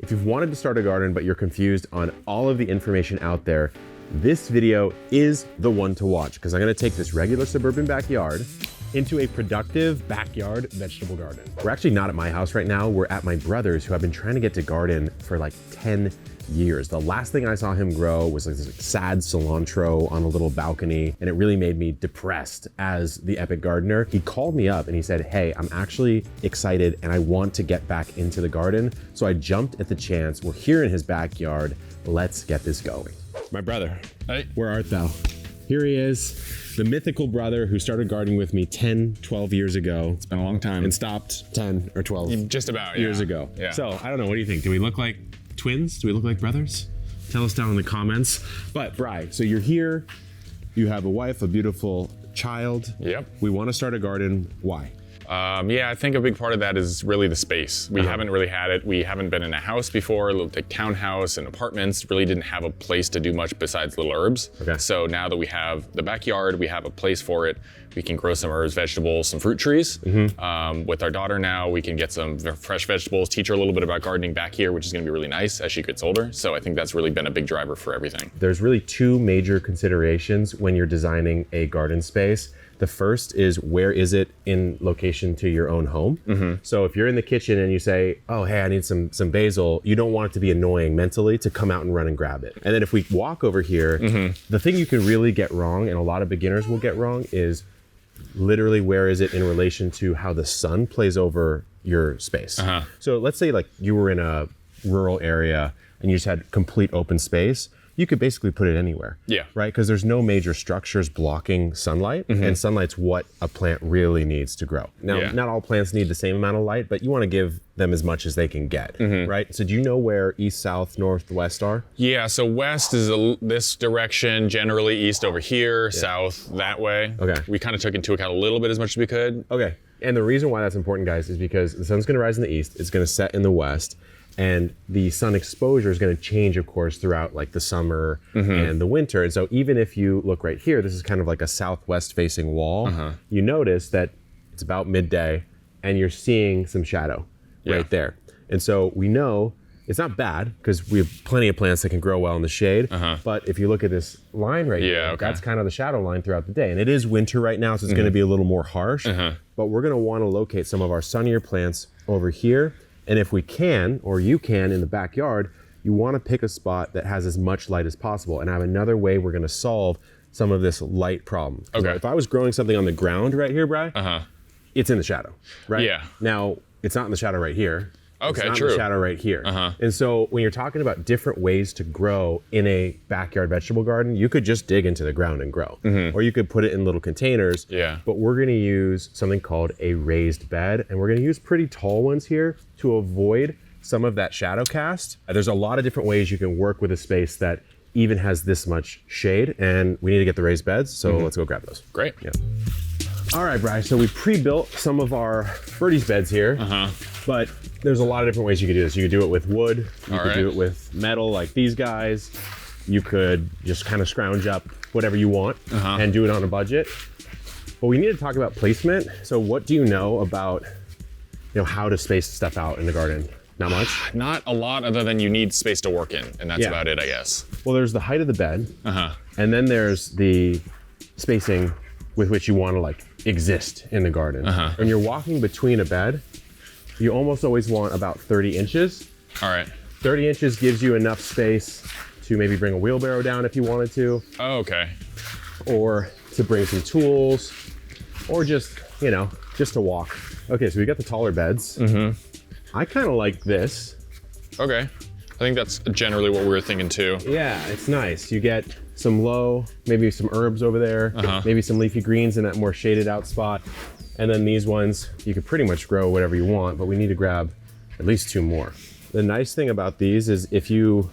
If you've wanted to start a garden, but you're confused on all of the information out there, this video is the one to watch, because I'm gonna take this regular suburban backyard into a productive backyard vegetable garden. We're actually not at my house right now. We're at my brother's, who have been trying to get to garden for like 10 years. The last thing I saw him grow was like this sad cilantro on a little balcony, and it really made me depressed as the epic gardener. He called me up and he said, hey, I'm actually excited and I want to get back into the garden. So I jumped at the chance. We're here in his backyard. Let's get this going. My brother, hey, where art thou? Here he is, the mythical brother who started gardening with me 10, 12 years ago. It's been a long time. And stopped 10 or 12 just about years ago. Yeah. So I don't know, what do you think? Do we look like twins? Do we look like brothers? Tell us down in the comments. But Bri, so you're here, you have a wife, a beautiful child. Yep. We want to start a garden. Why? Yeah, I think a big part of that is really the space. We haven't really had it. We haven't been in a house before, a little like townhouse and apartments, really didn't have a place to do much besides little herbs. Okay. So now that we have the backyard, we have a place for it. We can grow some herbs, vegetables, some fruit trees. With our daughter now, we can get some fresh vegetables, teach her a little bit about gardening back here, which is gonna be really nice as she gets older. So I think that's really been a big driver for everything. There's really two major considerations when you're designing a garden space. The first is, where is it in location to your own home? So if you're in the kitchen and you say, oh, hey, I need some basil, you don't want it to be annoying mentally to come out and run and grab it. And then if we walk over here, the thing you can really get wrong, and a lot of beginners will get wrong, is literally where is it in relation to how the sun plays over your space. So let's say like you were in a rural area and you just had complete open space. You could basically put it anywhere. Yeah. Right? Because there's no major structures blocking sunlight, and sunlight's what a plant really needs to grow. Now, not all plants need the same amount of light, but you want to give them as much as they can get, right? So do you know where east, south, north, west are? Yeah, so west is this direction, generally east over here, south that way. Okay. We kind of took into account a little bit as much as we could. Okay. And the reason why that's important, guys, is because the sun's going to rise in the east, it's going to set in the west, and the sun exposure is going to change, of course, throughout like the summer and the winter. And so even if you look right here, this is kind of like a southwest facing wall. You notice that it's about midday and you're seeing some shadow right there. And so we know it's not bad because we have plenty of plants that can grow well in the shade. But if you look at this line right here, that's kind of the shadow line throughout the day. And it is winter right now, so it's going to be a little more harsh. But we're going to want to locate some of our sunnier plants over here. And if we can, or you can in the backyard, you want to pick a spot that has as much light as possible. And I have another way we're going to solve some of this light problem. Okay. If I was growing something on the ground right here, Bri, it's in the shadow, right? Yeah. Now, it's not in the shadow right here. Okay, it's not true. in the shadow right here. And so when you're talking about different ways to grow in a backyard vegetable garden, you could just dig into the ground and grow. Or you could put it in little containers. Yeah. But we're gonna use something called a raised bed, and we're gonna use pretty tall ones here to avoid some of that shadow cast. There's a lot of different ways you can work with a space that even has this much shade, and we need to get the raised beds, so let's go grab those. Great. Yeah. All right, Bri, so we pre-built some of our birdie's beds here, but there's a lot of different ways you could do this. You could do it with wood, you could do it with metal like these guys. You could just kind of scrounge up whatever you want and do it on a budget. But we need to talk about placement. So what do you know about, how to space stuff out in the garden? Not much? Not a lot, other than you need space to work in, and that's about it, I guess. Well, there's the height of the bed, and then there's the spacing with which you want to like exist in the garden. When you're walking between a bed, you almost always want about 30 inches. All right. 30 inches gives you enough space to maybe bring a wheelbarrow down if you wanted to. Oh, okay. Or to bring some tools, or just, just to walk. Okay, so we got the taller beds. I kind of like this. Okay. I think that's generally what we were thinking too. Yeah, it's nice. You get some low, maybe some herbs over there, maybe some leafy greens in that more shaded out spot. And then these ones, you could pretty much grow whatever you want, but we need to grab at least 2 more. The nice thing about these is if you,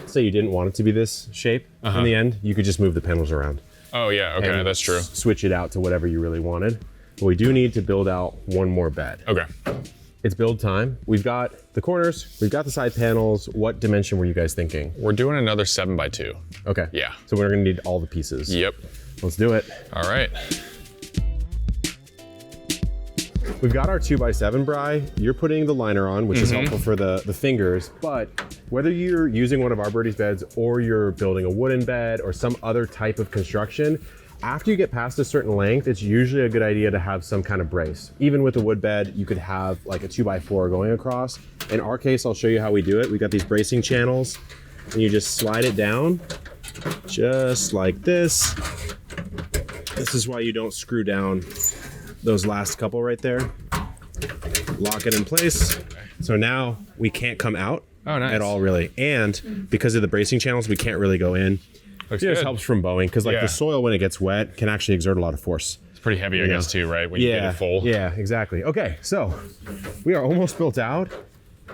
say you didn't want it to be this shape in the end, you could just move the panels around. Oh yeah, okay, that's true. Switch it out to whatever you really wanted. But we do need to build out 1 more bed. Okay. It's build time. We've got the corners, we've got the side panels. What dimension were you guys thinking? We're doing another 7x2. Okay. Yeah. So we're gonna need all the pieces. Yep. Let's do it. All right. we've got our 2x7 bry. You're putting the liner on, which is helpful for the fingers, but whether you're using one of our birdie's beds or you're building a wooden bed or some other type of construction, after you get past a certain length, it's usually a good idea to have some kind of brace. Even with a wood bed, you could have like a 2x4 going across. In our case, I'll show you how we do it. We got these bracing channels, and you just slide it down, just like this. This is why you don't screw down those last couple right there. Lock it in place. So now we can't come out at all, really. And because of the bracing channels, we can't really go in. Looks It just good. helps from bowing, because like the soil, when it gets wet, can actually exert a lot of force. It's pretty heavy, I guess, too, right? When you get it full. Yeah, exactly. Okay, so we are almost built out.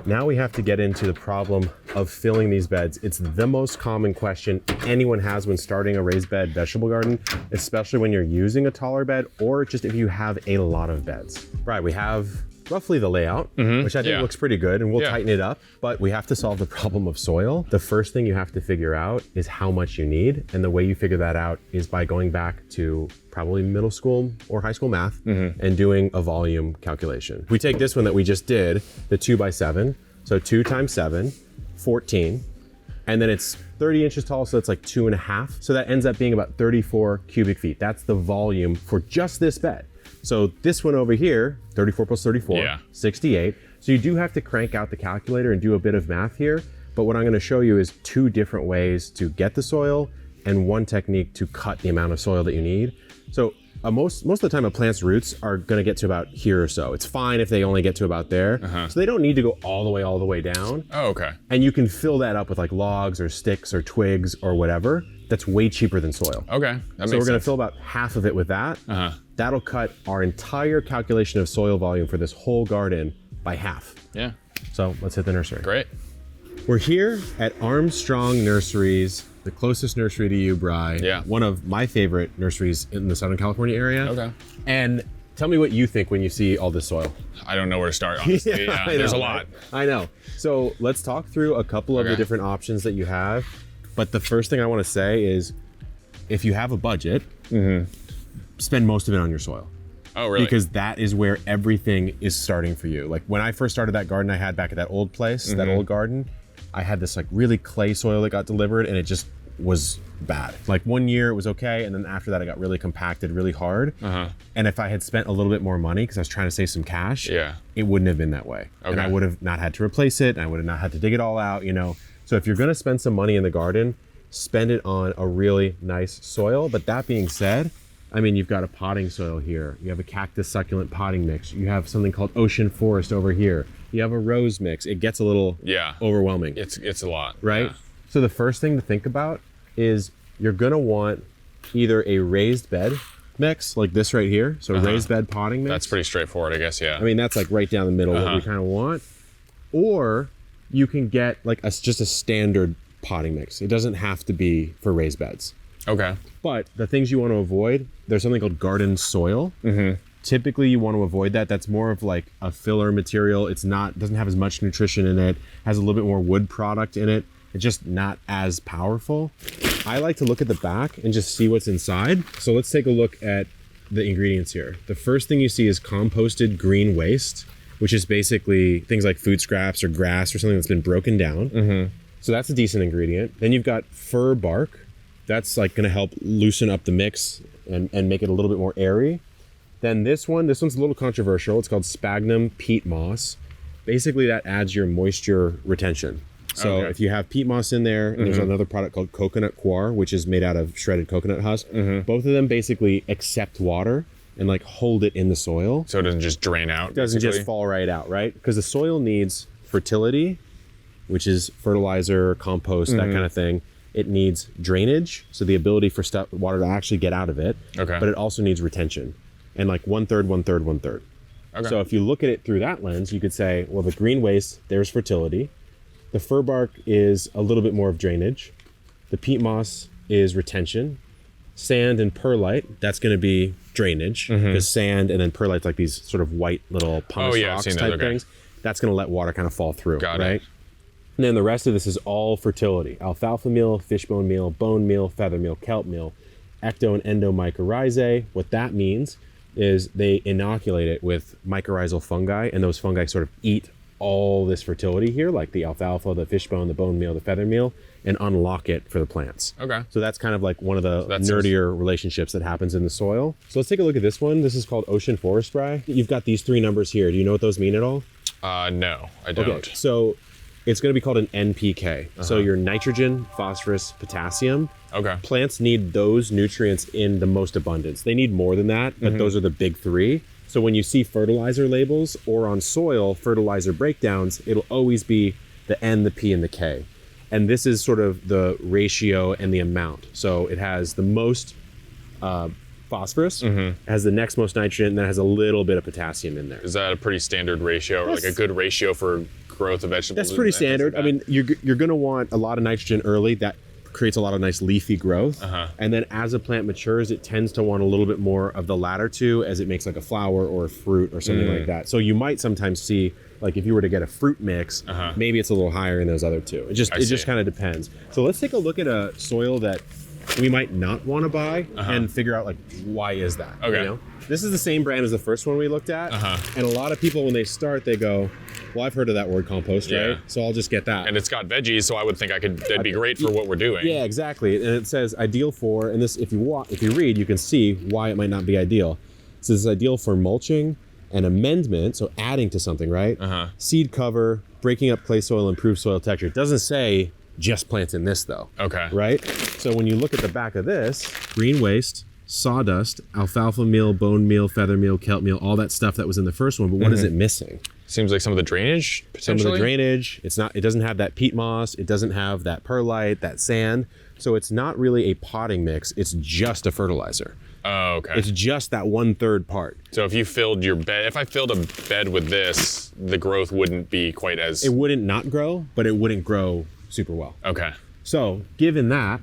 Now we have to get into the problem of filling these beds. It's the most common question anyone has when starting a raised bed vegetable garden, especially when you're using a taller bed or just if you have a lot of beds. Right, we have roughly the layout, which I think looks pretty good, and we'll tighten it up, but we have to solve the problem of soil. The first thing you have to figure out is how much you need, and the way you figure that out is by going back to probably middle school or high school math and doing a volume calculation. We take this one that we just did, the 2x7, so 2 times 7, 14, and then it's 30 inches tall, so it's like 2.5. So that ends up being about 34 cubic feet. That's the volume for just this bed. So this one over here, 34 plus 34, 68. So you do have to crank out the calculator and do a bit of math here. But what I'm gonna show you is 2 different ways to get the soil and 1 technique to cut the amount of soil that you need. So most of the time a plant's roots are gonna get to about here or so. It's fine if they only get to about there. So they don't need to go all the way down. Oh, okay. And you can fill that up with like logs or sticks or twigs or whatever. That's way cheaper than soil. Okay, that So we're gonna fill about half of it with that. That'll cut our entire calculation of soil volume for this whole garden by half. Yeah. So let's hit the nursery. Great. We're here at Armstrong Nurseries, the closest nursery to you, Bri. Yeah. One of my favorite nurseries in the Southern California area. Okay. And tell me what you think when you see all this soil. I don't know where to start, honestly. Yeah, there's a lot. I know. So let's talk through a couple of the different options that you have. But the first thing I want to say is, if you have a budget, spend most of it on your soil. Oh, really? Because that is where everything is starting for you. Like when I first started that garden I had back at that old place, that old garden, I had this like really clay soil that got delivered, and it just was bad. Like 1 year it was okay, and then after that it got really compacted really hard. And if I had spent a little bit more money, because I was trying to save some cash, it wouldn't have been that way. And I would have not had to replace it, and I would have not had to dig it all out, you know. So if you're gonna spend some money in the garden, spend it on a really nice soil. But that being said, I mean, you've got a potting soil here. You have a cactus succulent potting mix. You have something called ocean forest over here. You have a rose mix. It gets a little overwhelming. It's a lot. Right? So the first thing to think about is you're gonna want either a raised bed mix, like this right here. So raised bed potting mix. That's pretty straightforward, I guess, yeah. I mean, that's like right down the middle what we kind of want. Or you can get like just a standard potting mix. It doesn't have to be for raised beds. Okay. But the things you want to avoid, there's something called garden soil. Typically you want to avoid that. That's more of like a filler material. It's not, doesn't have as much nutrition in it, has a little bit more wood product in it. It's just not as powerful. I like to look at the back and just see what's inside. So let's take a look at the ingredients here. The first thing you see is composted green waste, which is basically things like food scraps or grass or something that's been broken down. So that's a decent ingredient. Then you've got fir bark. That's like gonna help loosen up the mix and make it a little bit more airy. Then this one's a little controversial. It's called sphagnum peat moss. Basically that adds your moisture retention. So if you have peat moss in there, and there's another product called coconut coir, which is made out of shredded coconut husk. Both of them basically accept water and like hold it in the soil. So it doesn't just drain out. It doesn't just fall right out, right? Because the soil needs fertility, which is fertilizer, compost, that kind of thing. It needs drainage, so the ability for water to actually get out of it. But it also needs retention, and like 1/3, 1/3, 1/3. So if you look at it through that lens, you could say, well, the green waste, there's fertility. The fir bark is a little bit more of drainage. The peat moss is retention. Sand and perlite, that's going to be drainage, because sand and then perlite's like these sort of white little pumice rocks type things. That's going to let water kind of fall through, right? And then the rest of this is all fertility. Alfalfa meal, fishbone meal, bone meal, feather meal, kelp meal, ecto and endo mycorrhizae. What that means is they inoculate it with mycorrhizal fungi, and those fungi sort of eat all this fertility here, like the alfalfa, the fishbone, the bone meal, the feather meal, and unlock it for the plants. Okay. So that's kind of like one of the nerdier relationships that happens in the soil. So let's take a look at this one. This is called Ocean Forest Spray. You've got these 3 numbers here. Do you know what those mean at all? No, I don't. Okay, so it's going to be called an NPK. So your nitrogen, phosphorus, potassium. Okay. Plants need those nutrients in the most abundance. They need more than that, but those are the big 3. So when you see fertilizer labels or on soil fertilizer breakdowns, it'll always be the N, the P, and the K. And this is sort of the ratio and the amount. So it has the most phosphorus, has the next most nitrogen, and then has a little bit of potassium in there. Is that a pretty standard ratio, or like a good ratio for growth of vegetables? That's pretty standard. I mean, you're going to want a lot of nitrogen early. That creates a lot of nice leafy growth. And then as a plant matures, it tends to want a little bit more of the latter 2 as it makes like a flower or a fruit or something like that. So you might sometimes see, like if you were to get a fruit mix, maybe it's a little higher in those other 2. It just kind of depends. So let's take a look at a soil that we might not want to buy and figure out like, why is that? Okay. You know? This is the same brand as the first one we looked at. And a lot of people, when they start, they go, well, I've heard of that word compost, right? So I'll just get that. And it's got veggies, so I would think that'd be great for what we're doing. Yeah, exactly. And it says ideal for, and this, if you read, you can see why it might not be ideal. So this is ideal for mulching and amendment, so adding to something, right? Seed cover, breaking up clay soil, improve soil texture. It doesn't say just plants in this though. Okay. Right? So when you look at the back of this, green waste, sawdust, alfalfa meal, bone meal, feather meal, kelp meal, all that stuff that was in the first one, but what is it missing? Seems like some of the drainage, potentially? Some of the drainage. It doesn't have that peat moss. It doesn't have that perlite, that sand. So it's not really a potting mix. It's just a fertilizer. Oh, okay. It's just that 1/3 part. So if you filled your bed, if I filled a bed with this, the growth wouldn't be quite as... It wouldn't not grow, but it wouldn't grow super well. Okay. So given that,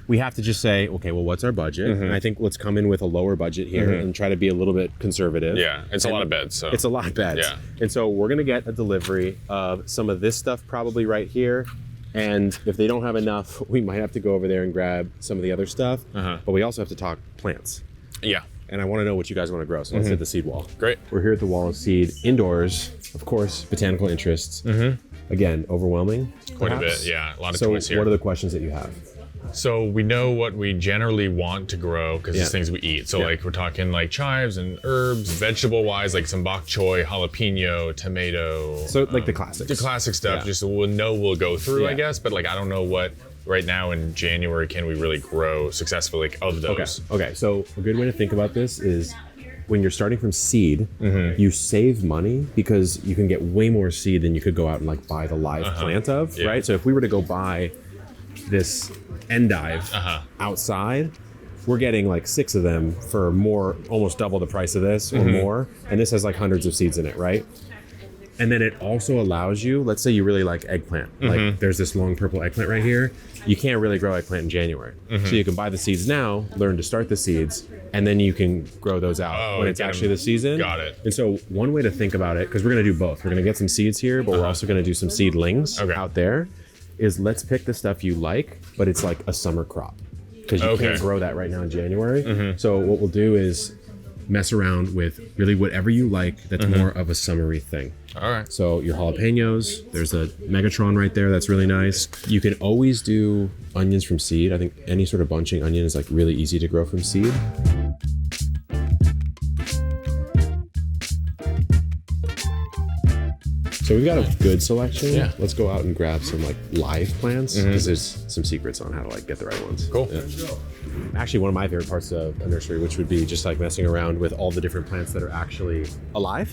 we have to just say, okay, well, what's our budget? And I think let's come in with a lower budget here and try to be a little bit conservative. Yeah, it's a lot of beds. So it's a lot of beds. Yeah. And so we're gonna get a delivery of some of this stuff probably right here. And if they don't have enough, we might have to go over there and grab some of the other stuff. But we also have to talk plants. Yeah. And I want to know what you guys want to grow. So let's hit the seed wall. Great. We're here at the wall of seed indoors. Of course, botanical interests. Again, overwhelming. Quite perhaps. a bit, yeah. A lot of So choice here. what are the questions that you have? So we know what we generally want to grow because Yeah. it's things we eat. So Yeah. like we're talking like chives and herbs, vegetable wise, like some bok choy, jalapeno, tomato. So like the classics. The classic stuff, Yeah. just we'll go through, I Yeah. guess. But like I don't know what right now in January can we really grow successfully like, of those. Okay. So a good way to think about this is when you're starting from seed, you save money because you can get way more seed than you could go out and like buy the live plant of, right? So if we were to go buy this endive outside, we're getting like 6 of them for more, almost double the price of this or more. And this has like hundreds of seeds in it, right? And then it also allows you, let's say you really like eggplant. Like there's this long purple eggplant right here. You can't really grow eggplant in January. So you can buy the seeds now, learn to start the seeds, and then you can grow those out when it's actually the season. Got it. And so one way to think about it, because we're going to do both. We're going to get some seeds here, but we're also going to do some seedlings out there, is let's pick the stuff you like, but it's like a summer crop. Because you can't grow that right now in January. So what we'll do is mess around with really whatever you like that's more of a summery thing. All right. So your jalapenos, there's a Megatron right there that's really nice. You can always do onions from seed. I think any sort of bunching onion is like really easy to grow from seed. So we've got a good selection. Yeah. Let's go out and grab some like live plants because there's some secrets on how to like get the right ones. Cool. Yeah. Actually, one of my favorite parts of a nursery, which would be just like messing around with all the different plants that are actually alive.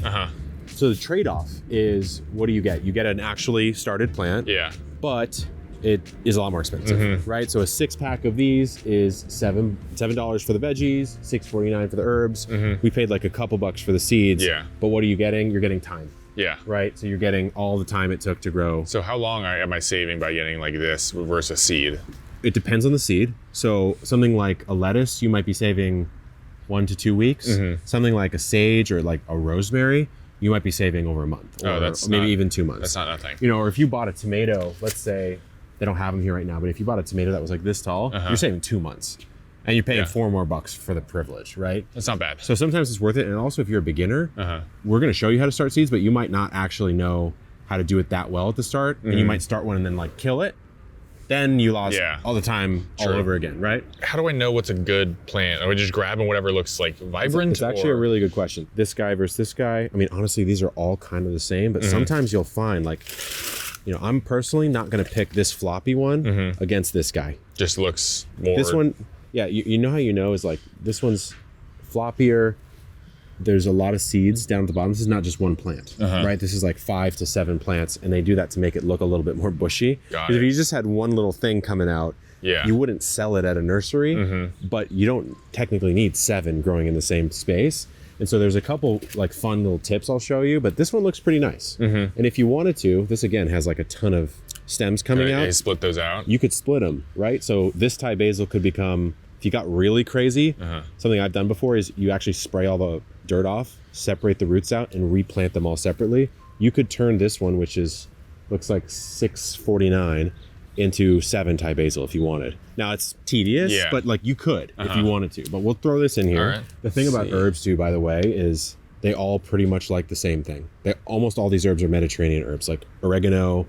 So the trade-off is, what do you get? You get an actually started plant, Yeah. but it is a lot more expensive, right? So a 6-pack of these is $7 for the veggies, $6.49 for the herbs. We paid like a couple bucks for the seeds. Yeah. But what are you getting? You're getting time, Yeah. right? So you're getting all the time it took to grow. So how long am I saving by getting like this versus seed? It depends on the seed. So something like a lettuce, you might be saving 1 to 2 weeks. Something like a sage or like a rosemary, you might be saving over a month, or that's maybe not- even 2 months. That's not nothing. You know, or if you bought a tomato, let's say they don't have them here right now, but if you bought a tomato that was like this tall, you're saving 2 months. And you're paying Yeah. $4 more for the privilege, right? That's not bad. So sometimes it's worth it. And also if you're a beginner, we're going to show you how to start seeds, but you might not actually know how to do it that well at the start. And you might start one and then like kill it. Then you lost all the time all over again, right? How do I know what's a good plant? Are we just grabbing whatever looks like vibrant? It's actually a really good question. This guy versus this guy. I mean, honestly, these are all kind of the same, but sometimes you'll find like, you know, I'm personally not going to pick this floppy one against this guy. Just looks more. This one, yeah, you know how you know is like, this one's floppier. There's a lot of seeds down at the bottom. This is not just one plant, right? This is like 5 to 7 plants, and they do that to make it look a little bit more bushy. Because if you just had one little thing coming out, you wouldn't sell it at a nursery, but you don't technically need 7 growing in the same space. And so there's a couple like fun little tips I'll show you, but this one looks pretty nice. And if you wanted to, this again has like a ton of stems coming out. You split those out. You could split them, right? So this Thai basil could become, if you got really crazy, something I've done before is you actually spray all the dirt off, separate the roots out, and replant them all separately. You could turn this one, which is looks like 649, into 7 Thai basil if you wanted. Now it's tedious, but like you could if you wanted to. But we'll throw this in here. The thing about herbs too, by the way, is they all pretty much like the same thing. Almost all these herbs are Mediterranean herbs, like oregano,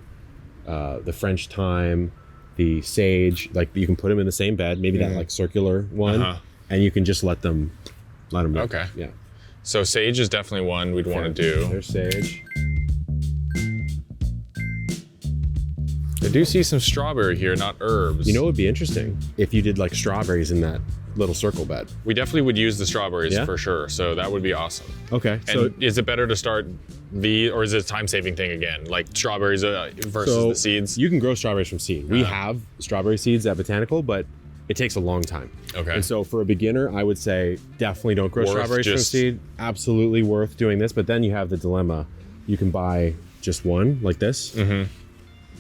the French thyme, the sage. Like you can put them in the same bed, maybe that like circular one, and you can just let them go. Okay. Yeah. So sage is definitely one we'd want to do. There's sage. I do see some strawberry here, not herbs. You know what would be interesting? If you did like strawberries in that little circle bed. We definitely would use the strawberries for sure. So that would be awesome. Okay. And is it better to start or is it a time-saving thing again? Like strawberries versus the seeds? You can grow strawberries from seed. We have strawberry seeds at Botanical, but it takes a long time. Okay. And so for a beginner, I would say definitely don't grow strawberries from seed. Absolutely worth doing this. But then you have the dilemma. You can buy just one like this,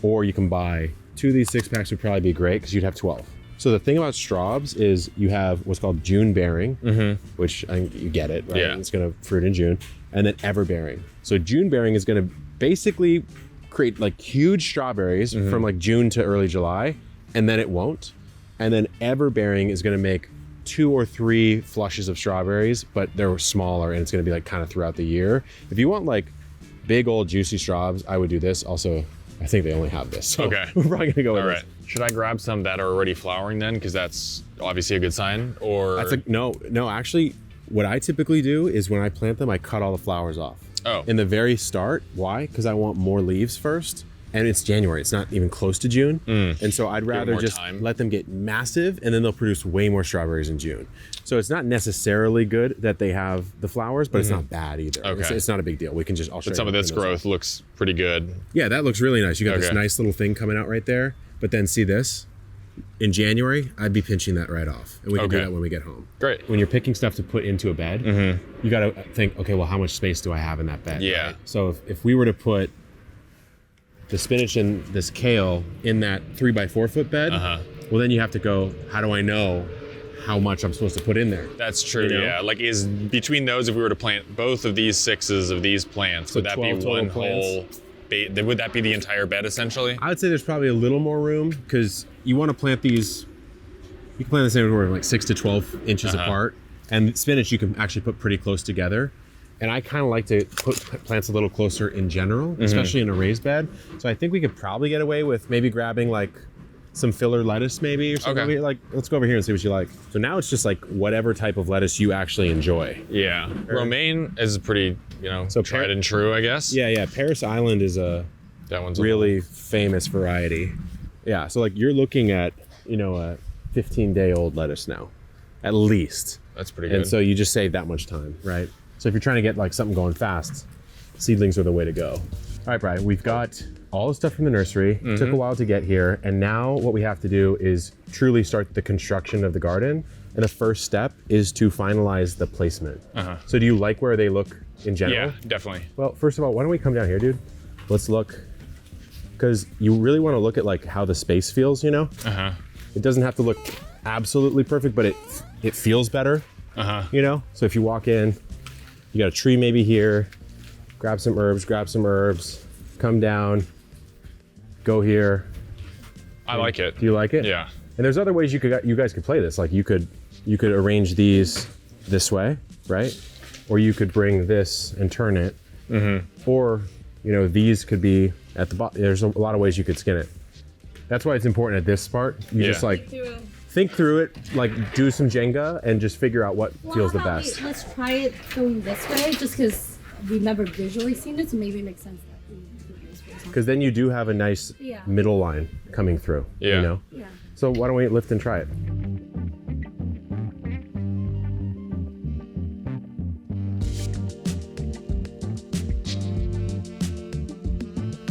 or you can buy 2 of these 6-packs would probably be great because you'd have 12. So the thing about strawbs is you have what's called June bearing, which I think you get it, right? Yeah. It's going to fruit in June, and then ever bearing. So June bearing is going to basically create like huge strawberries from like June to early July, and then it won't. And then ever bearing is going to make 2 or 3 flushes of strawberries, but they're smaller and it's going to be like kind of throughout the year. If you want like big old juicy strawbs, I would do this. Also, I think they only have this. So we're probably gonna go with this. Should I grab some that are already flowering then? Because that's obviously a good sign. Or no. Actually, what I typically do is when I plant them, I cut all the flowers off. Oh. In the very start. Why? Because I want more leaves first. And it's January. It's not even close to June. And so I'd rather just let them get massive, and then they'll produce way more strawberries in June. So it's not necessarily good that they have the flowers, but it's not bad either. Okay. It's not a big deal. We can just, But some of this growth looks pretty good. Yeah, that looks really nice. You got this nice little thing coming out right there. But then see this? In January, I'd be pinching that right off. And we can do that when we get home. Great. When you're picking stuff to put into a bed, you got to think, okay, well, how much space do I have in that bed? Yeah. Right? So if we were to put the spinach and this kale in that 3x4 foot bed, well, then you have to go, how do I know how much I'm supposed to put in there? That's true, You know? yeah. Like is between those, if we were to plant both of these 6s of these plants, So would that be 12 total one plants? whole, would that be the entire bed essentially? I would say there's probably a little more room because you want to plant these, you can plant this anywhere from like 6 to 12 inches apart. And spinach you can actually put pretty close together. And I kind of like to put plants a little closer in general, especially in a raised bed. So I think we could probably get away with maybe grabbing like some filler lettuce maybe or something. Okay. Like, let's go over here and see what you like. So now it's just like whatever type of lettuce you actually enjoy. Yeah. Romaine is pretty, tried and true, I guess. Yeah. Paris Island is a That one's really famous variety. Yeah, so like you're looking at, a 15-day-old lettuce now, at least. That's pretty good. And so you just save that much time, right? So if you're trying to get like something going fast, seedlings are the way to go. All right, Brian, we've got all the stuff from the nursery. It took a while to get here. And now what we have to do is truly start the construction of the garden. And the first step is to finalize the placement. So do you like where they look in general? Yeah, definitely. Well, first of all, why don't we come down here, dude? Let's look, because you really want to look at like how the space feels, It doesn't have to look absolutely perfect, but it feels better, So if you walk in, you got a tree maybe here, grab some herbs, come down, go here. I like it. Do you like it? Yeah. And there's other ways you guys could play this. Like you could you could arrange these this way, right? Or you could bring this and turn it. Or, you know, these could be at the bottom. There's a lot of ways you could skin it. That's why it's important at this part. You just like think through it, like do some Jenga and just figure out what feels the best. Let's try it going this way, just because we've never visually seen it, so maybe it makes sense that we do it this way. Because then you do have a nice middle line coming through, you know? Yeah. So why don't we lift and try it?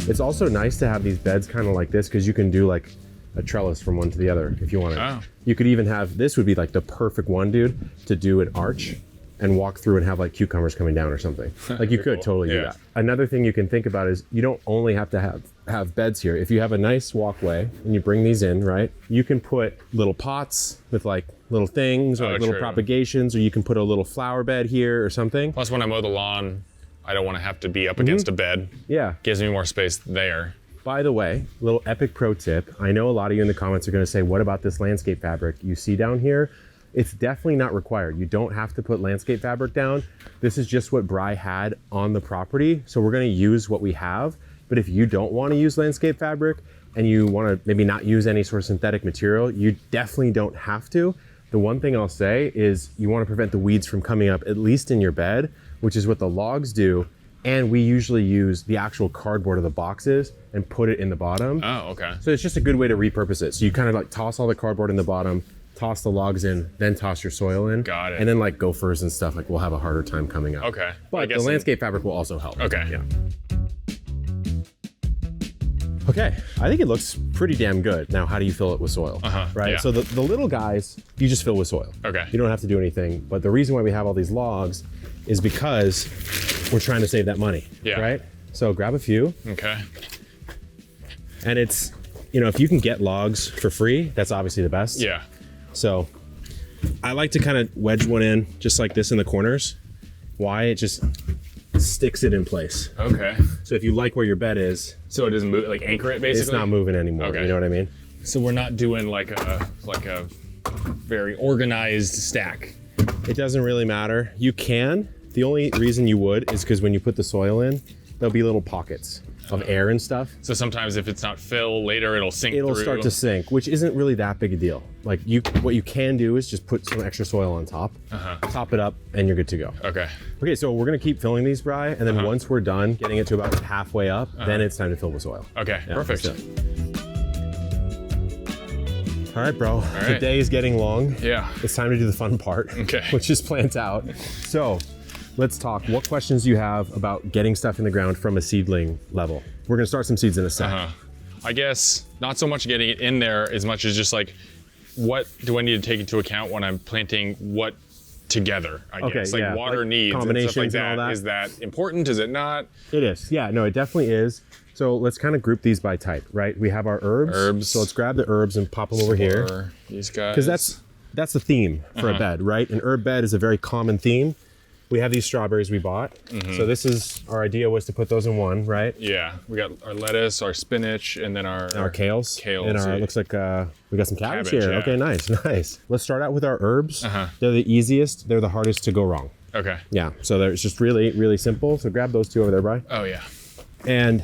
It's also nice to have these beds kind of like this because you can do like a trellis from one to the other if you wanted. Oh. You could even have, this would be like the perfect one, dude, to do an arch and walk through and have like cucumbers coming down or something. Like you could totally do that. Another thing you can think about is you don't only have to have beds here. If you have a nice walkway and you bring these in, right, you can put little pots with like little things or like little propagations, or you can put a little flower bed here or something. Plus when I mow the lawn, I don't want to have to be up against a bed. Yeah. Gives me more space there. By the way, little epic pro tip. I know a lot of you in the comments are going to say, what about this landscape fabric you see down here? It's definitely not required. You don't have to put landscape fabric down. This is just what Bri had on the property. So we're going to use what we have. But if you don't want to use landscape fabric and you want to maybe not use any sort of synthetic material, you definitely don't have to. The one thing I'll say is you want to prevent the weeds from coming up, at least in your bed, which is what the logs do. And we usually use the actual cardboard of the boxes and put it in the bottom. Oh, okay. So it's just a good way to repurpose it. So you kind of like toss all the cardboard in the bottom, toss the logs in, then toss your soil in. Got it. And then like gophers and stuff like we'll have a harder time coming up. Okay. But the landscape fabric will also help. Okay. Yeah. Okay, I think it looks pretty damn good. Now, how do you fill it with soil? Right? Yeah. So the little guys, you just fill with soil. Okay. You don't have to do anything. But the reason why we have all these logs is because we're trying to save that money. Yeah. Right? So grab a few. Okay. And it's, you know, if you can get logs for free, that's obviously the best. Yeah. So I like to kind of wedge one in just like this in the corners. Why? It just sticks it in place. Okay. So if you like where your bed is, so it doesn't move, like anchor it basically? It's not moving anymore. Okay. You know what I mean? So we're not doing like a very organized stack. It doesn't really matter. You can. The only reason you would is because when you put the soil in, there'll be little pockets of air and stuff. So sometimes if it's not fill later, it'll sink It'll through. start to sink, which isn't really that big a deal. Like what you can do is just put some extra soil on top, top it up, and you're good to go. Okay. Okay, so we're gonna keep filling these, Bri, and then once we're done getting it to about halfway up, then it's time to fill with soil. Okay, perfect. All right, bro. The day is getting long. Yeah. It's time to do the fun part, which is plant out. So let's talk. What questions do you have about getting stuff in the ground from a seedling level? We're gonna start some seeds in a sec. I guess not so much getting it in there as much as just like, what do I need to take into account when I'm planting what together, I guess? Like water needs and stuff like that. And all that. Is that important? Is it not? It is. Yeah, no, it definitely is. So let's kind of group these by type, right? We have our herbs. So let's grab the herbs and pop them over here. These guys. Because that's the theme for a bed, right? An herb bed is a very common theme. We have these strawberries we bought. So this is, our idea was to put those in one, right? Yeah, we got our lettuce, our spinach, and then our kales. And our, looks like we got some cabbage here. Yeah. Okay, nice. Let's start out with our herbs. They're the easiest, they're the hardest to go wrong. Okay. Yeah, so it's just really, really simple. So grab those two over there, Bri. Oh yeah. And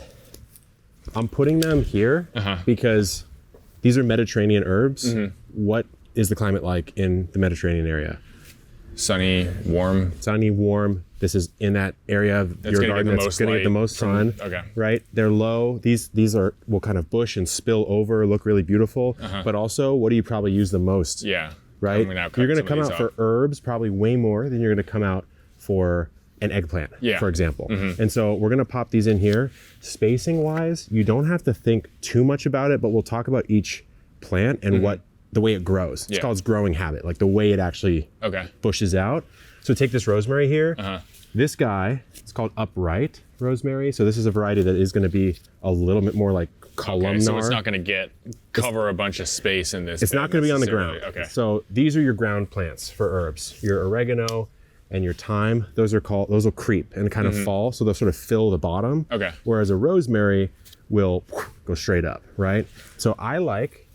I'm putting them here because these are Mediterranean herbs. What is the climate like in the Mediterranean area? Sunny, warm. Sunny, warm. This is in that area of your garden that's going to get the most sun. Right? They're low. These will kind of bush and spill over, look really beautiful. But also, what do you probably use the most? Yeah. Right? You're going to come out for herbs probably way more than you're going to come out for an eggplant, for example. And so we're going to pop these in here. Spacing wise, you don't have to think too much about it, but we'll talk about each plant and the way it grows. It's called its growing habit, like the way it actually bushes out. So take this rosemary here. This guy, it's called upright rosemary. So this is a variety that is going to be a little bit more like columnar. Okay, so it's not going to cover a bunch of space in this. It's not going to be on the ground. Okay. So these are your ground plants for herbs. Your oregano and your thyme, those will creep and kind of fall. So they'll sort of fill the bottom. Okay. Whereas a rosemary will go straight up, right? So I like,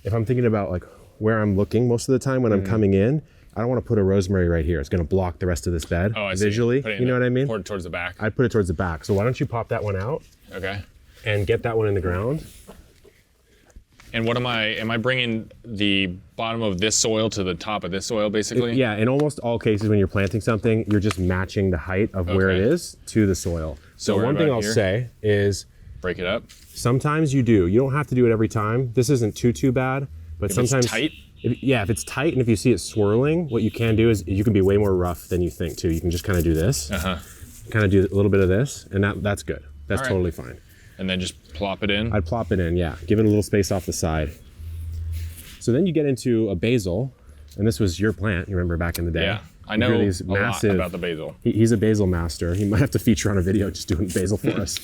if I'm thinking about like where I'm looking most of the time when I'm coming in, I don't want to put a rosemary right here. It's going to block the rest of this bed Oh, I see. visually. Put it in You know what I mean? Towards the back. I'd put it towards the back. So why don't you pop that one out Okay. and get that one in the ground? And what am I bringing the bottom of this soil to the top of this soil, basically? Yeah, in almost all cases when you're planting something, you're just matching the height of where it Okay. is to the soil. So right one thing about I'll here? say is Break it up. sometimes you do. You don't have to do it every time. This isn't too bad, but If it's sometimes tight? If it's tight and if you see it swirling, what you can do is you can be way more rough than you think too. You can just kind of do this, kind of do a little bit of this, and that's good. That's All right. totally fine. And then just plop it in. I'd plop it in, yeah. Give it a little space off the side. So then you get into a basil, and this was your plant. You remember back in the day? Yeah. I You know grew a these lot about the basil. He's a basil master. He might have to feature on a video just doing basil for us.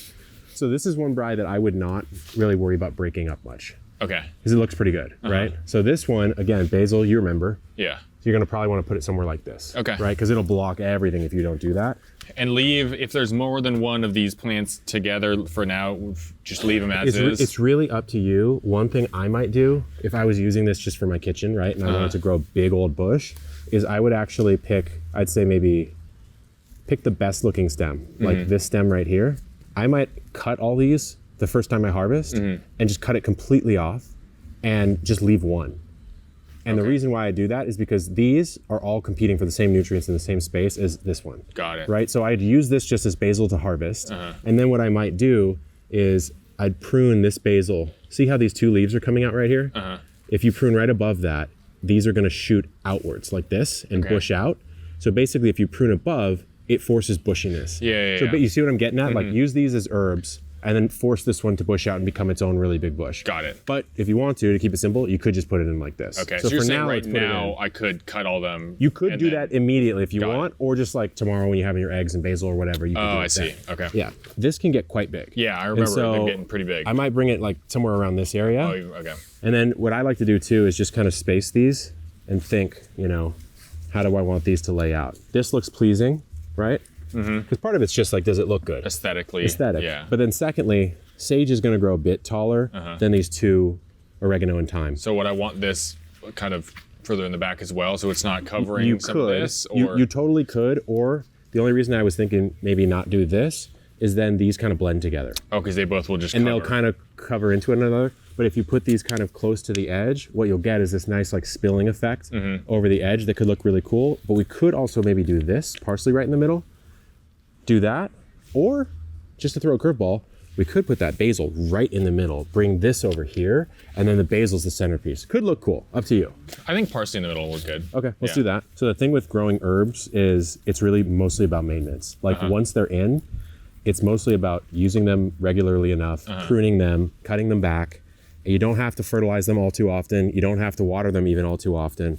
So this is one Bri that I would not really worry about breaking up much Okay. because it looks pretty good, right? So this one, again, basil, you remember. Yeah. So you're gonna probably want to put it somewhere like this. Okay. Right? Because it'll block everything if you don't do that. And leave, if there's more than one of these plants together for now, just leave them as is. It's really up to you. One thing I might do, if I was using this just for my kitchen, right, and I wanted to grow a big old bush, is I would actually I'd say maybe pick the best looking stem, like this stem right here. I might cut all these the first time I harvest and just cut it completely off and just leave one. And the reason why I do that is because these are all competing for the same nutrients in the same space as this one. Got it. Right? So I'd use this just as basil to harvest. And then what I might do is I'd prune this basil. See how these two leaves are coming out right here? If you prune right above that, these are gonna shoot outwards like this and bush out. So basically if you prune above, it forces bushiness. Yeah. So but you see what I'm getting at? Like use these as herbs and then force this one to bush out and become its own really big bush. Got it. But if you want to keep it simple, you could just put it in like this. Okay. So you're for saying now, right let's put it in. now I could cut all them. You could and do then- that immediately if you Got want, or just like tomorrow when you're having your eggs and basil or whatever. You can do Oh, it I see. then. Okay. Yeah, this can get quite big. Yeah, I And remember so them getting pretty big. I might bring it like somewhere around this area. Oh, okay. And then what I like to do too is just kind of space these and think, how do I want these to lay out? This looks pleasing, right? Because part of it's just like, does it look good? Aesthetically. Aesthetic. Yeah. But then secondly, sage is going to grow a bit taller than these two oregano and thyme. So what I want this kind of further in the back as well, so it's not covering You some of could. this, or You totally could, or the only reason I was thinking maybe not do this is then these kind of blend together. because they both will just And cover. they'll kind of cover into one another. But if you put these kind of close to the edge, what you'll get is this nice like spilling effect over the edge that could look really cool. But we could also maybe do this, parsley right in the middle, do that, or just to throw a curveball, we could put that basil right in the middle, bring this over here, and then the basil's the centerpiece. Could look cool, up to you. I think parsley in the middle will look good. Okay, let's Yeah. do that. So the thing with growing herbs is it's really mostly about maintenance. Like once they're in, it's mostly about using them regularly enough, pruning them, cutting them back. You don't have to fertilize them all too often. You don't have to water them even all too often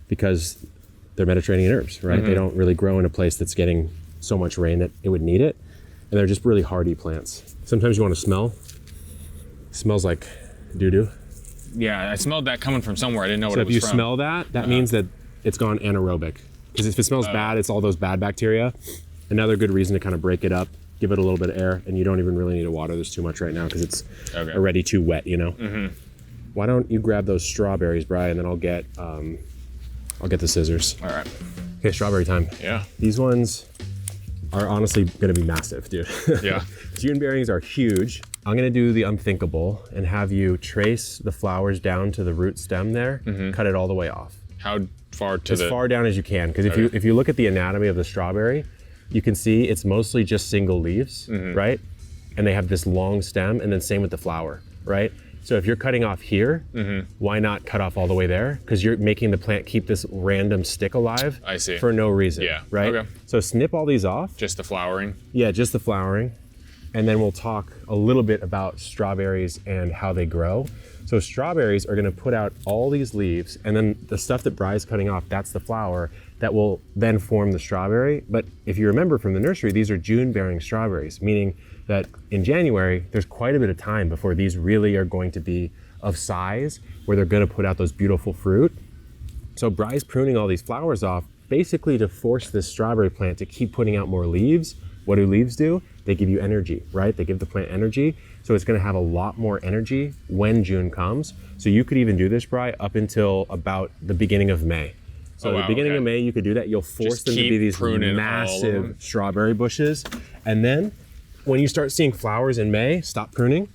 because they're Mediterranean herbs, right? They don't really grow in a place that's getting so much rain that it would need it. And they're just really hardy plants. Sometimes you want to smell. It smells like doo-doo. Yeah, I smelled that coming from somewhere. I didn't know what So it if was you from. smell that, that means that it's gone anaerobic. Because if it smells bad, it's all those bad bacteria. Another good reason to kind of break it up, give it a little bit of air, and you don't even really need to water this too much right now because it's already too wet, Why don't you grab those strawberries, Brian, and then I'll get the scissors. All right. Okay, strawberry time. Yeah. These ones are honestly going to be massive, dude. Yeah. June bearings are huge. I'm going to do the unthinkable and have you trace the flowers down to the root stem there, cut it all the way off. How far to As the? far down as you can, because if you look at the anatomy of the strawberry, you can see it's mostly just single leaves, right? And they have this long stem, and then same with the flower, right? So if you're cutting off here, why not cut off all the way there? Because you're making the plant keep this random stick alive I see. for no reason, Yeah, right? okay. So snip all these off. Just the flowering. Yeah, just the flowering. And then we'll talk a little bit about strawberries and how they grow. So strawberries are gonna put out all these leaves, and then the stuff that Bry's cutting off, that's the flower that will then form the strawberry. But if you remember from the nursery, these are June-bearing strawberries, meaning that in January, there's quite a bit of time before these really are going to be of size where they're gonna put out those beautiful fruit. So Bry's pruning all these flowers off basically to force this strawberry plant to keep putting out more leaves. What do leaves do? They give you energy, right? They give the plant energy. So it's gonna have a lot more energy when June comes. So you could even do this, Bry, up until about the beginning of May. So Oh, at wow, the beginning okay. of May, you could do that. You'll force Just them to be keep these pruning all of massive them. strawberry bushes. And then when you start seeing flowers in May, stop pruning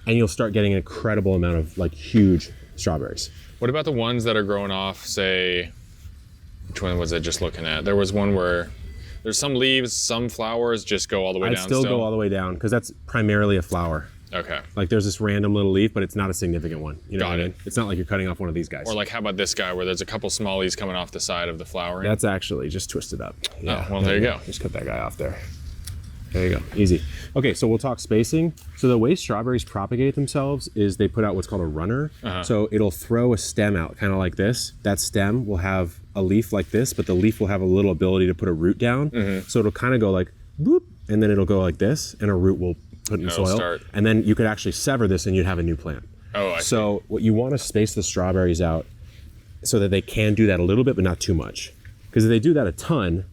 and you'll start getting an incredible amount of like huge strawberries. What about the ones that are growing off, say, which one was I just looking at? There was one where there's some leaves, some flowers just go all the way I'd down still go all the way down because that's primarily a flower. Okay. Like there's this random little leaf, but it's not a significant one. You know Got what I it. mean? It's not like you're cutting off one of these guys. Or like, how about this guy where there's a couple small leaves coming off the side of the flowering? That's actually just twisted up. Yeah. well, there you go. Just cut that guy off there. There you go. Easy. Okay, so we'll talk spacing. So the way strawberries propagate themselves is they put out what's called a runner. So it'll throw a stem out kind of like this. That stem will have a leaf like this, but the leaf will have a little ability to put a root down. So it'll kind of go like boop, and then it'll go like this, and a root will put in the It'll soil. start. And then you could actually sever this and you'd have a new plant. Oh, I see. So what you want to space the strawberries out so that they can do that a little bit, but not too much. Because if they do that a ton,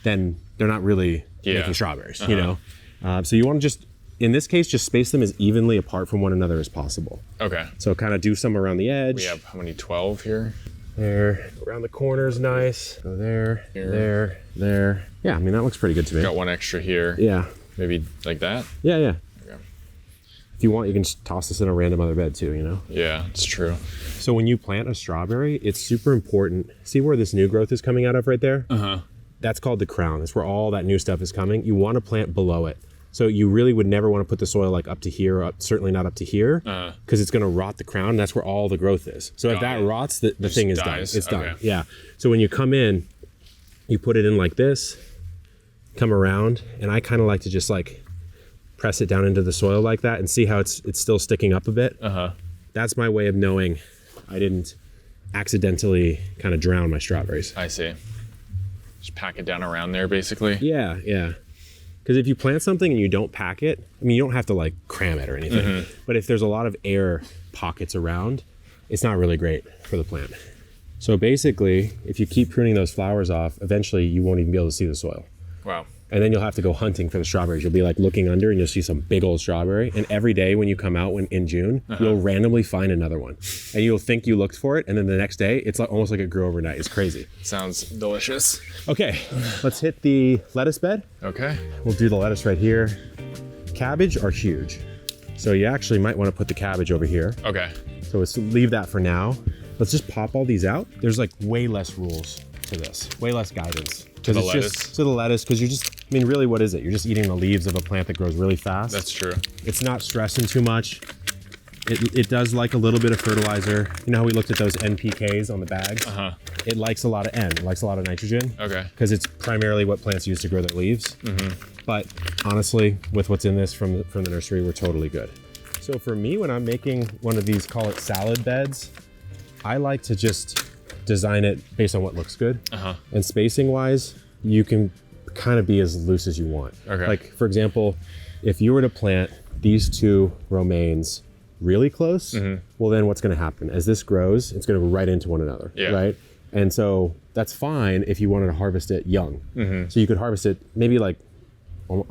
then they're not really making strawberries, you know? So you want to just, in this case, just space them as evenly apart from one another as possible. Okay. So kind of do some around the edge. We have how many? 12 here? There, around the corners, nice. Go there, Here. there. Yeah, I mean, that looks pretty good to me. Got one extra here. Yeah, Maybe like that? yeah, yeah. Okay. If you want, you can just toss this in a random other bed too, you know? Yeah, it's true. So when you plant a strawberry, it's super important. See where this new growth is coming out of right there? That's called the crown. That's where all that new stuff is coming. You want to plant below it. So you really would never want to put the soil like up to here, or certainly not up to here, because it's going to rot the crown. And that's where all the growth is. So if Got that it. rots, the thing is done. dies? It's done. Okay. Yeah. So when you come in, you put it in like this, come around, and I kind of like to just like press it down into the soil like that and see how it's still sticking up a bit. That's my way of knowing I didn't accidentally kind of drown my strawberries. I see. Just pack it down around there, basically. Yeah, yeah. Because if you plant something and you don't pack it, I mean, you don't have to like cram it or anything, but if there's a lot of air pockets around, it's not really great for the plant. So basically, if you keep pruning those flowers off, eventually you won't even be able to see the soil. Wow. And then you'll have to go hunting for the strawberries. You'll be like looking under and you'll see some big old strawberry. And every day when you come out in June, you'll randomly find another one. And you'll think you looked for it. And then the next day, it's like almost like it grew overnight. It's crazy. Sounds delicious. Okay, let's hit the lettuce bed. Okay. We'll do the lettuce right here. Cabbage are huge. So you actually might want to put the cabbage over here. Okay. So let's leave that for now. Let's just pop all these out. There's like way less rules to this, way less guidance. To the it's lettuce? Just to the lettuce, because you're just, I mean, really, what is it? You're just eating the leaves of a plant that grows really fast. That's true. It's not stressing too much. It does like a little bit of fertilizer. You know how we looked at those NPKs on the bags? It likes a lot of N. It likes a lot of nitrogen. Okay. Because it's primarily what plants use to grow their leaves. But honestly, with what's in this from the nursery, we're totally good. So for me, when I'm making one of these, call it salad beds, I like to just design it based on what looks good. And spacing wise, you can kind of be as loose as you want. Okay. Like for example, if you were to plant these two romaines really close, well then what's going to happen? As this grows, it's going to go right into one another, Yeah. right? And so that's fine if you wanted to harvest it young. So you could harvest it maybe like,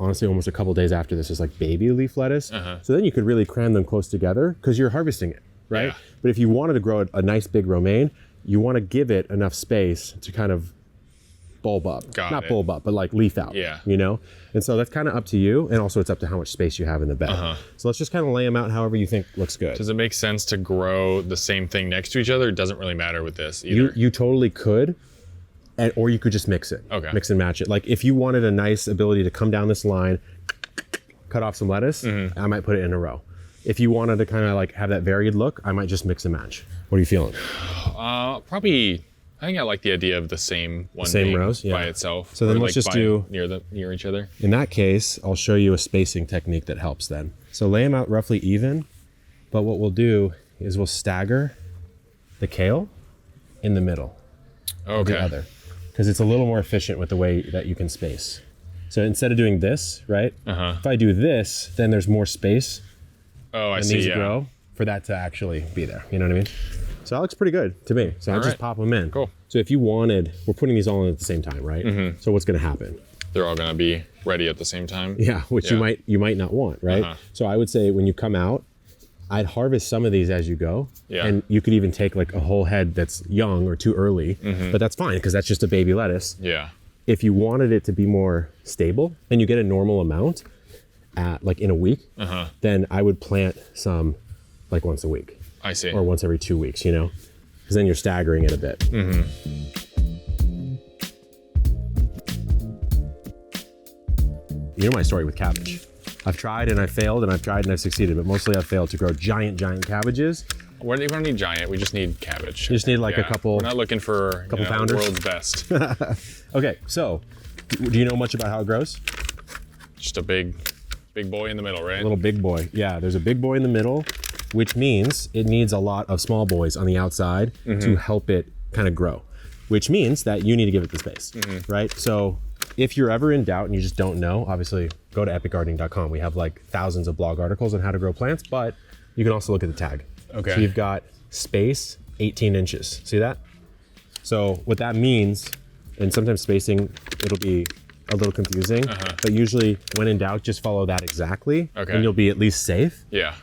honestly, almost a couple days after this is like baby leaf lettuce. So then you could really cram them close together because you're harvesting it, right? Yeah. But if you wanted to grow a nice big romaine, you want to give it enough space to kind of bulb up. Got Not it. bulb up, but like leaf out. Yeah. You know? And so that's kind of up to you. And also it's up to how much space you have in the bed. So let's just kind of lay them out however you think looks good. Does it make sense to grow the same thing next to each other? It doesn't really matter with this either. You totally could. Or you could just mix it. Okay. Mix and match it. Like if you wanted a nice ability to come down this line, cut off some lettuce, I might put it in a row. If you wanted to kind of like have that varied look, I might just mix and match. What are you feeling? Probably, I think I like the idea of the same one same being rows, yeah. by itself. So then or let's just by- do- near each other. In that case, I'll show you a spacing technique that helps then. So lay them out roughly even, but what we'll do is we'll stagger the kale in the middle of Okay. the other, because it's a little more efficient with the way that you can space. So instead of doing this, right? If I do this, then there's more space Oh, I and see. these Yeah. grow for that to actually be there. You know what I mean? So that looks pretty good to me. So I'll just right. pop them in. Cool. So if you wanted, we're putting these all in at the same time, right? So what's going to happen? They're all gonna be ready at the same time. Yeah, which Yeah. you might not want, right? So I would say when you come out, I'd harvest some of these as you go. Yeah. And you could even take like a whole head that's young or too early, but that's fine because that's just a baby lettuce. Yeah. If you wanted it to be more stable and you get a normal amount at like in a week, then I would plant some like once a week. I see. Or once every 2 weeks, you know, because then you're staggering it a bit. You know my story with cabbage. I've tried and I've failed, and I've tried and I've succeeded, but mostly I've failed to grow giant cabbages. We don't need giant, we just need cabbage. You just need like a couple. We're not looking for couple pounders. The world's best. Okay, so do you know much about how it grows? Just a big boy in the middle, right? A little big boy. Yeah, there's a big boy in the middle, which means it needs a lot of small boys on the outside to help it kind of grow, which means that you need to give it the space, right? So if you're ever in doubt and you just don't know, obviously go to epicgardening.com. We have like thousands of blog articles on how to grow plants, but you can also look at the tag. Okay. So you've got space 18 inches. See that? So what that means, and sometimes spacing, it'll be a little confusing, but usually when in doubt, just follow that exactly, and you'll be at least safe. Yeah.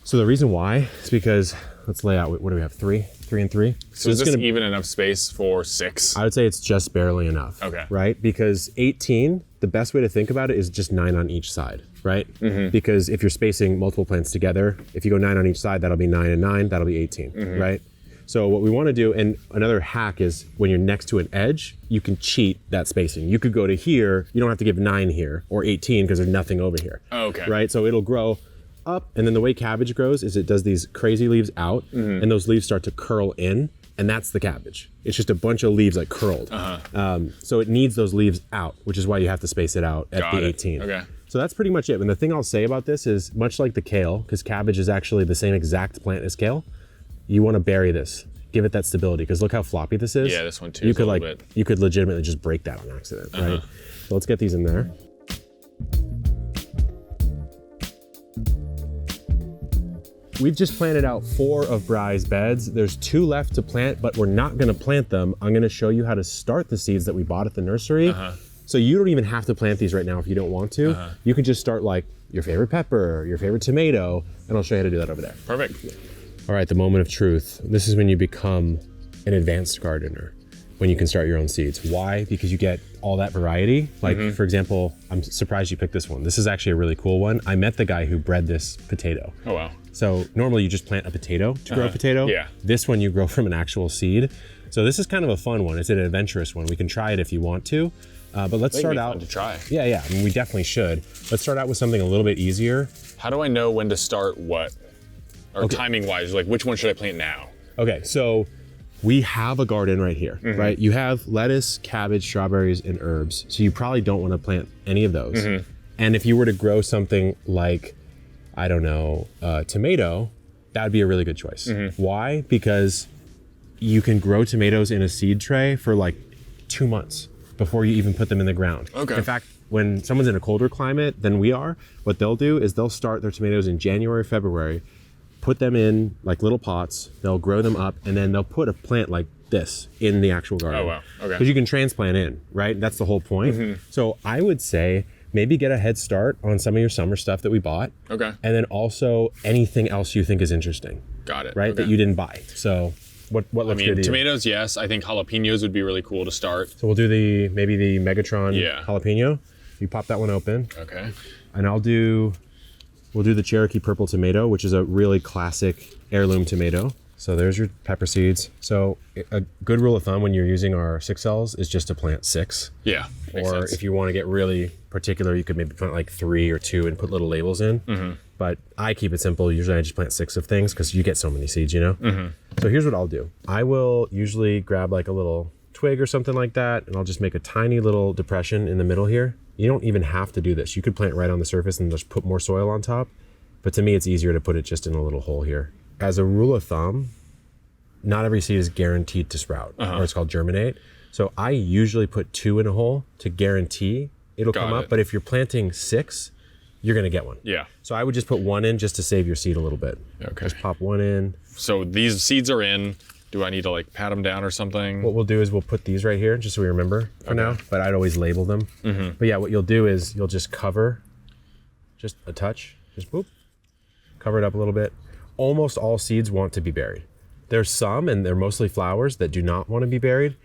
So the reason why is because, let's lay out, what do we have, 3 and 3? So is this even enough space for 6? I would say it's just barely enough. Okay. Right? Because 18, the best way to think about it is just 9 on each side, right? Because if you're spacing multiple plants together, if you go 9 on each side, that'll be 9 and 9, that'll be 18, right? So what we want to do, and another hack is when you're next to an edge, you can cheat that spacing. You could go to here, you don't have to give 9 here, or 18 because there's nothing over here. Okay. Right? So it'll grow up, and then the way cabbage grows is it does these crazy leaves out, and those leaves start to curl in, and that's the cabbage. It's just a bunch of leaves like curled. So it needs those leaves out, which is why you have to space it out at the 18. Okay. So that's pretty much it. And the thing I'll say about this is, much like the kale, because cabbage is actually the same exact plant as kale, you want to bury this. Give it that stability, because look how floppy this is. Yeah, this one too. You could you could legitimately just break that on accident, right? So let's get these in there. We've just planted out 4 of Bry's beds. There's 2 left to plant, but we're not gonna plant them. I'm gonna show you how to start the seeds that we bought at the nursery. So you don't even have to plant these right now if you don't want to. You can just start like your favorite pepper, your favorite tomato, and I'll show you how to do that over there. Perfect. All right, the moment of truth. This is when you become an advanced gardener, when you can start your own seeds. Why? Because you get all that variety. Like, for example, I'm surprised you picked this one. This is actually a really cool one. I met the guy who bred this potato. Oh, wow. So normally you just plant a potato to grow a potato. Yeah. This one you grow from an actual seed. So this is kind of a fun one. It's an adventurous one. We can try it if you want to. But let's start out. Fun to try. Yeah. I mean, we definitely should. Let's start out with something a little bit easier. How do I know when to start what? Or timing wise, like which one should I plant now? Okay, so we have a garden right here, right? You have lettuce, cabbage, strawberries, and herbs. So you probably don't want to plant any of those. And if you were to grow something like, I don't know, tomato, that would be a really good choice. Why? Because you can grow tomatoes in a seed tray for like 2 months before you even put them in the ground. Okay. In fact, when someone's in a colder climate than we are, what they'll do is they'll start their tomatoes in January, February, put them in like little pots, they'll grow them up, and then they'll put a plant like this in the actual garden. Oh, wow. Okay. Because you can transplant in, right? That's the whole point. So I would say maybe get a head start on some of your summer stuff that we bought. Okay. And then also anything else you think is interesting. Got it. Right? Okay. That you didn't buy. So what looks good to you? Tomatoes, yes. I think jalapenos would be really cool to start. So we'll do maybe the Megatron jalapeno. You pop that one open. Okay. And we'll do the Cherokee purple tomato, which is a really classic heirloom tomato. So there's your pepper seeds. So a good rule of thumb when you're using our 6 cells is just to plant 6. Yeah. Makes Or sense. if you want to get really particular, you could maybe plant like 3 or 2 and put little labels in. But I keep it simple. Usually I just plant 6 of things because you get so many seeds, you know? So here's what I'll do. I will usually grab like a little twig or something like that, and I'll just make a tiny little depression in the middle here. You don't even have to do this. You could plant right on the surface and just put more soil on top. But to me, it's easier to put it just in a little hole here. As a rule of thumb, not every seed is guaranteed to sprout, or it's called germinate. So I usually put 2 in a hole to guarantee it'll come up. But if you're planting 6, you're gonna get one. Yeah. So I would just put 1 in just to save your seed a little bit. Okay. Just pop 1 in. So these seeds are in. Do I need to like pat them down or something? What we'll do is we'll put these right here just so we remember for now, but I'd always label them. But yeah, what you'll do is you'll just cover just a touch, just boop, cover it up a little bit. Almost all seeds want to be buried. There's some, and they're mostly flowers, that do not want to be buried,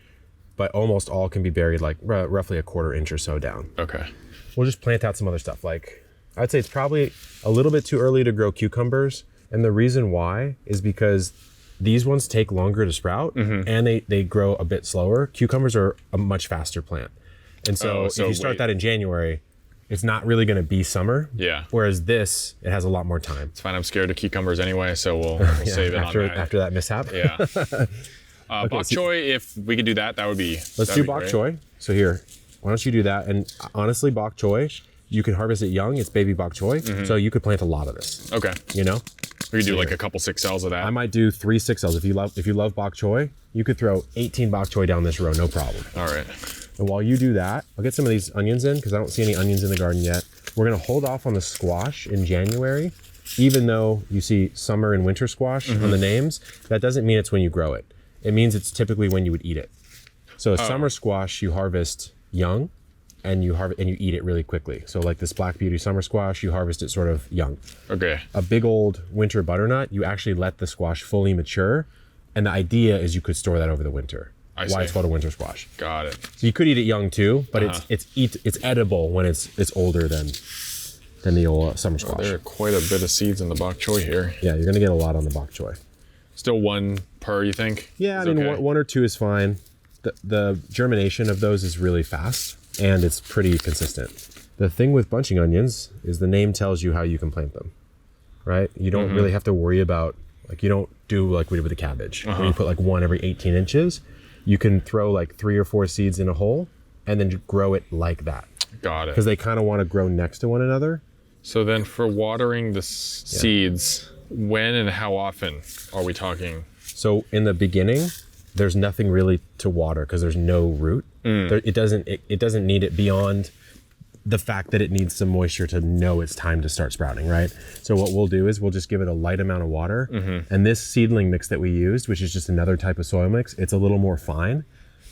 but almost all can be buried like roughly a 1/4 inch or so down. Okay. We'll just plant out some other stuff. Like, I'd say it's probably a little bit too early to grow cucumbers. And the reason why is because these ones take longer to sprout and they grow a bit slower. Cucumbers are a much faster plant. And so, if you start that in January, it's not really going to be summer. Yeah. Whereas this, it has a lot more time. It's fine. I'm scared of cucumbers anyway, so we'll save it after, on that. After that mishap. Yeah. Bok choy, if we could do that, that would be. Let's do bok choy. So here, why don't you do that? And honestly, bok choy, you can harvest it young. It's baby bok choy. So you could plant a lot of this. Okay. You know? We could do like a couple 6Ls of that. I might do 3 6Ls. If you love bok choy, you could throw 18 bok choy down this row, no problem. All right. And while you do that, I'll get some of these onions in because I don't see any onions in the garden yet. We're gonna hold off on the squash in January. Even though you see summer and winter squash on the names, that doesn't mean it's when you grow it. It means it's typically when you would eat it. So a summer squash you harvest young, and you eat it really quickly. So like this Black Beauty summer squash, you harvest it sort of young. Okay. A big old winter butternut, you actually let the squash fully mature, and the idea is you could store that over the winter. I Why see. it's called a winter squash. Got it. So you could eat it young too, but it's edible when it's older than the old summer squash. There are quite a bit of seeds in the bok choy here. Yeah, you're gonna get a lot on the bok choy. Still 1 per, you think? Yeah, Is I mean okay? one or two is fine. The germination of those is really fast and it's pretty consistent. The thing with bunching onions is the name tells you how you can plant them, right? You don't really have to worry about, like, you don't do like we did with the cabbage, where you put like 1 every 18 inches. You can throw like 3 or 4 seeds in a hole and then grow it like that. Got it. Because they kind of want to grow next to one another. So then for watering the seeds, when and how often are we talking? So in the beginning, there's nothing really to water because there's no root. It doesn't need it beyond the fact that it needs some moisture to know it's time to start sprouting, right? So what we'll do is we'll just give it a light amount of water. And this seedling mix that we used, which is just another type of soil mix, it's a little more fine.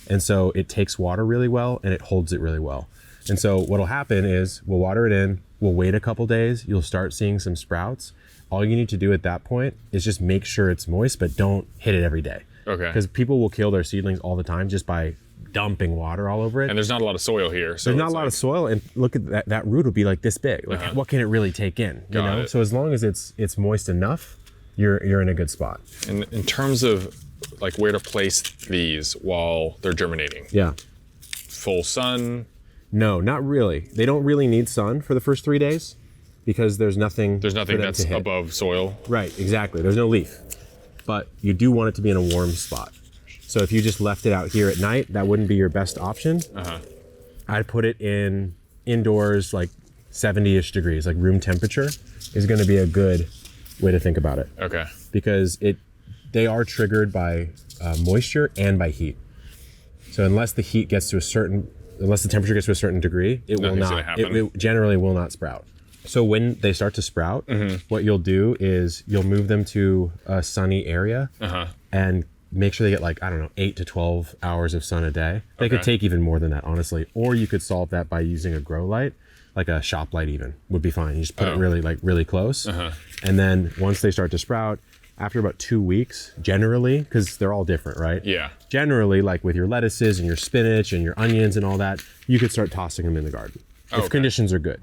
And so it takes water really well and it holds it really well. And so what'll happen is we'll water it in, we'll wait a couple days, you'll start seeing some sprouts. All you need to do at that point is just make sure it's moist, but don't hit it every day. Okay. Because people will kill their seedlings all the time just by dumping water all over it. And there's not a lot of soil here. So There's not a lot of soil, and look at that root will be like this big. Like what can it really take in? You Got know? it. So as long as it's moist enough, you're in a good spot. And in terms of like where to place these while they're germinating, Yeah. full sun, No, not really. They don't really need sun for the first 3 days because there's nothing for them that's to hit. above soil. Right, exactly. There's no leaf. But you do want it to be in a warm spot. So if you just left it out here at night, that wouldn't be your best option. I'd put it indoors, like 70-ish degrees, like room temperature is going to be a good way to think about it. Okay. Because they are triggered by moisture and by heat. So unless the temperature gets to a certain degree, it will Nothing's not. gonna happen. It generally will not sprout. So when they start to sprout, what you'll do is you'll move them to a sunny area and make sure they get, like, I don't know, 8 to 12 hours of sun a day. They could take even more than that, honestly. Or you could solve that by using a grow light, like a shop light even would be fine. You just put it really close. And then once they start to sprout, after about 2 weeks, generally, because they're all different, right? Yeah. Generally, like with your lettuces and your spinach and your onions and all that, you could start tossing them in the garden. If conditions are good.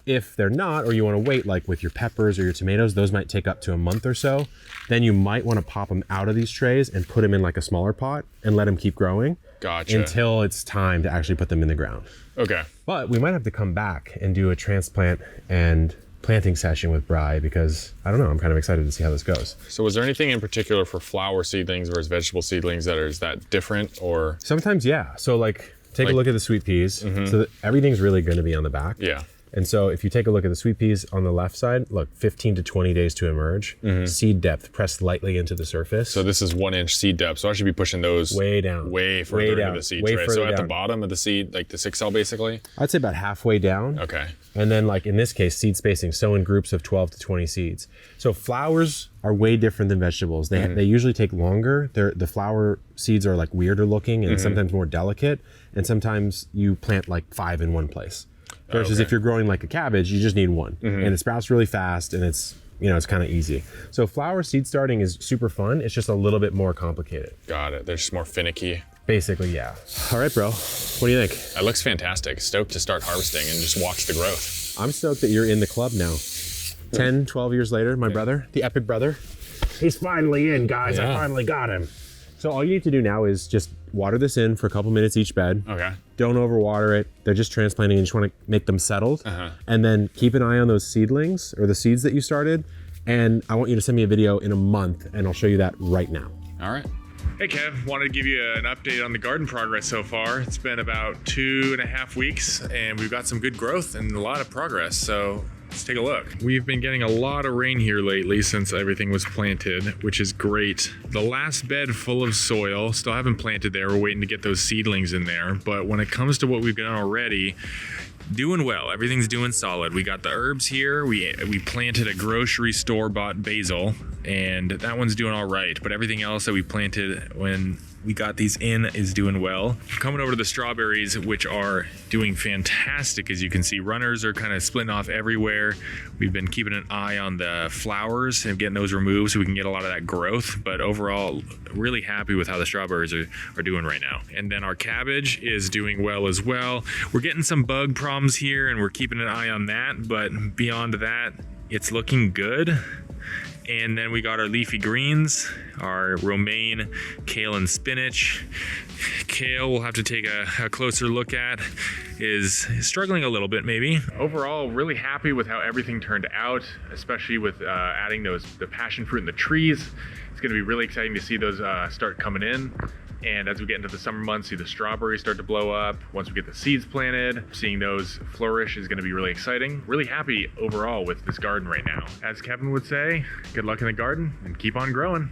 If they're not, or you want to wait, like with your peppers or your tomatoes, those might take up to a month or so. Then you might want to pop them out of these trays and put them in like a smaller pot and let them keep growing. Gotcha. Until it's time to actually put them in the ground. Okay. But we might have to come back and do a transplant and planting session with Bri because, I don't know, I'm kind of excited to see how this goes. So was there anything in particular for flower seedlings versus vegetable seedlings that is that different, or? Sometimes, yeah. So like, take a look at the sweet peas. So everything's really going to be on the back. Yeah. And so if you take a look at the sweet peas on the left side, look, 15 to 20 days to emerge. Seed depth, pressed lightly into the surface. So this is 1 inch seed depth. So I should be pushing those way down. way further down, into the seed way tray. further So at the down. bottom of the seed, like the 6L basically? I'd say about halfway down. Okay. And then, like in this case, seed spacing, so in groups of 12 to 20 seeds. So flowers are way different than vegetables. They usually take longer. The flower seeds are like weirder looking and sometimes more delicate. And sometimes you plant like 5 in one place. Versus if you're growing like a cabbage, you just need 1. And it sprouts really fast and it's it's kind of easy. So flower seed starting is super fun. It's just a little bit more complicated. Got it. They're just more finicky. Basically, yeah. All right, bro. What do you think? That looks fantastic. Stoked to start harvesting and just watch the growth. I'm stoked that you're in the club now. 10, 12 years later, my brother, the epic brother, he's finally in, guys. I finally got him. So all you need to do now is just water this in for a couple minutes each bed. Okay. Don't overwater it. They're just transplanting and you just want to make them settled. And then keep an eye on those seedlings or the seeds that you started. And I want you to send me a video in a month and I'll show you that right now. All right. Hey Kev, wanted to give you an update on the garden progress so far. It's been about 2.5 weeks and we've got some good growth and a lot of progress, so let's take a look. We've been getting a lot of rain here lately since everything was planted, which is great. The last bed full of soil, still haven't planted there. We're waiting to get those seedlings in there, but when it comes to what we've done already, doing well. Everything's doing solid. We got the herbs here. We planted a grocery store bought basil and that one's doing all right. But everything else that we planted when we got these in is doing well. Coming over to the strawberries, which are doing fantastic. As you can see, runners are kind of splitting off everywhere. We've been keeping an eye on the flowers and getting those removed so we can get a lot of that growth. But overall, really happy with how the strawberries are doing right now. And then our cabbage is doing well as well. We're getting some bug problems here and we're keeping an eye on that. But beyond that, it's looking good. And then we got our leafy greens, our romaine, kale and spinach. Kale we'll have to take a closer look at, is struggling a little bit maybe. Overall, really happy with how everything turned out, especially with adding the passion fruit and the trees. It's gonna be really exciting to see those start coming in. And as we get into the summer months, see the strawberries start to blow up. Once we get the seeds planted, seeing those flourish is gonna be really exciting. Really happy overall with this garden right now. As Kevin would say, good luck in the garden and keep on growing.